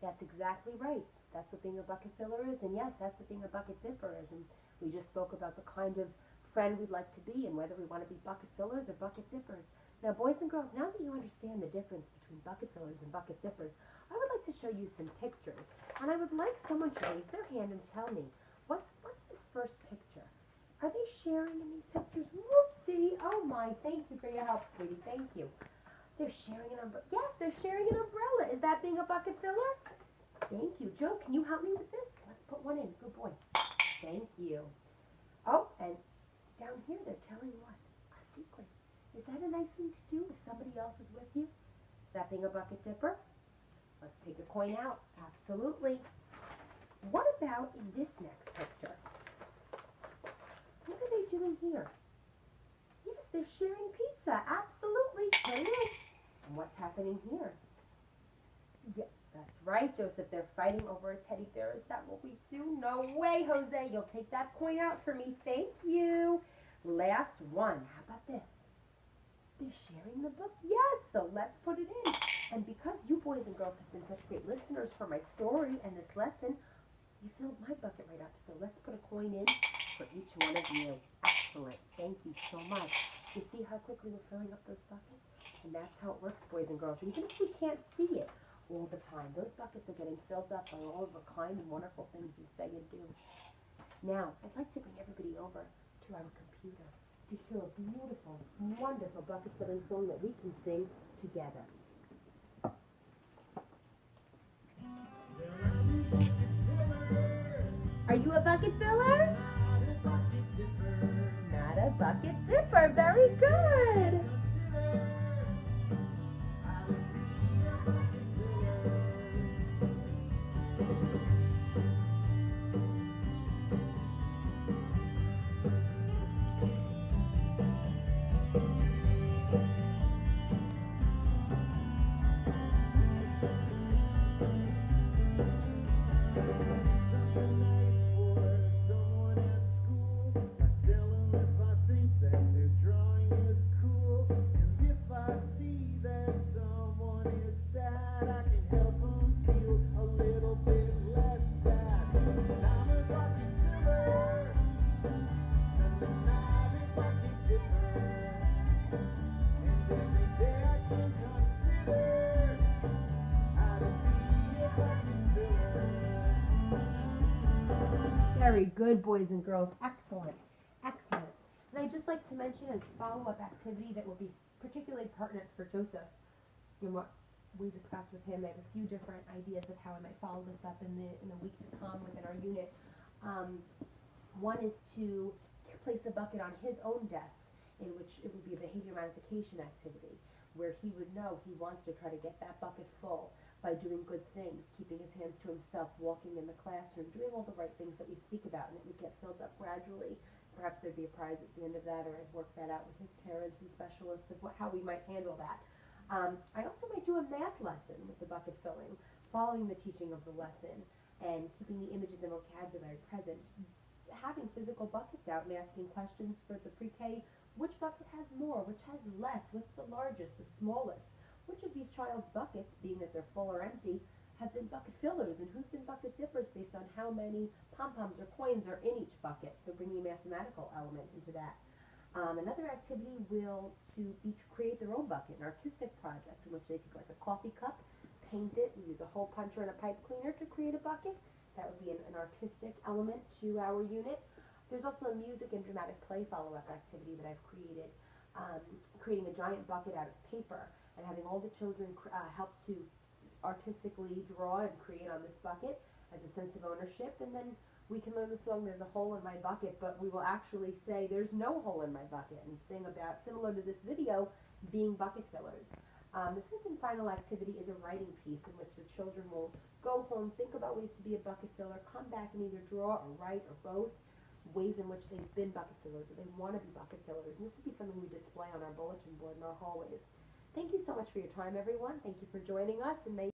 That's exactly right. That's what being a bucket filler is, and yes, that's what being a bucket dipper is. And we just spoke about the kind of friend we'd like to be and whether we want to be bucket fillers or bucket dippers. Now, boys and girls, now that you understand the difference between bucket fillers and bucket dippers, I would like to show you some pictures. And I would like someone to raise their hand and tell me, what's this first picture? Are they sharing in these pictures? Whoopsie. Oh my, thank you for your help, sweetie. Thank you. They're sharing an umbrella. Yes, they're sharing an umbrella. Is that being a bucket filler? Thank you. Joe, can you help me with this? Let's put one in. Good boy. Thank you. Oh, and down here they're telling what? A secret. Is that a nice thing to do if somebody else is with you? Is that being a bucket dipper? Let's take a coin out. Absolutely. What about in this next picture? What are they doing here? Yes, they're sharing pizza. Absolutely. Put it in. And what's happening here? Yeah, that's right, Joseph. They're fighting over a teddy bear. Is that what we do? No way, Jose. You'll take that coin out for me. Thank you. Last one. How about this? They're sharing the book. Yes, so let's put it in. And because you boys and girls have been such great listeners for my story and this lesson, you filled my bucket right up. So let's put a coin in for each one of you. Excellent. Thank you so much. You see how quickly we're filling up those buckets? And that's how it works, boys and girls. Even if we can't see it all the time, those buckets are getting filled up by all of the kind and wonderful things you say and do. Now, I'd like to bring everybody over to our computer to hear a beautiful, wonderful bucket filling song that we can sing together. Are you a bucket filler? Not a bucket dipper. Very good. Very good, boys and girls. Excellent. Excellent. And I'd just like to mention as follow-up activity that will be particularly pertinent for Joseph, and what we discussed with him. I have a few different ideas of how I might follow this up in the week to come within our unit. One is to place a bucket on his own desk, in which it would be a behavior modification activity, where he would know he wants to try to get that bucket full by doing good things, keeping his hands to himself, walking in the classroom, doing all the right things that we speak about, and it would get filled up gradually. Perhaps there'd be a prize at the end of that, or I'd work that out with his parents and specialists of how we might handle that. I also might do a math lesson with the bucket filling, following the teaching of the lesson, and keeping the images and vocabulary present, having physical buckets out and asking questions for the pre-K. Which bucket has more? Which has less? What's the largest, the smallest? Which of these child's buckets, being that they're full or empty, have been bucket fillers, and who's been bucket dippers based on how many pom-poms or coins are in each bucket? So bringing a mathematical element into that. Another activity will be to create their own bucket, an artistic project in which they take like a coffee cup, paint it, we use a hole puncher and a pipe cleaner to create a bucket. That would be an artistic element to our unit. There's also a music and dramatic play follow-up activity that I've created, creating a giant bucket out of paper and having all the children help to artistically draw and create on this bucket as a sense of ownership. And then we can learn the song There's a Hole in My Bucket, but we will actually say there's no hole in my bucket and sing about, similar to this video, being bucket fillers. The fifth and final activity is a writing piece in which the children will go home, think about ways to be a bucket filler, come back and either draw or write or both, ways in which they've been bucket fillers or they want to be bucket fillers. And this would be something we display on our bulletin board in our hallways. Thank you so much for your time, everyone. Thank you for joining us, and may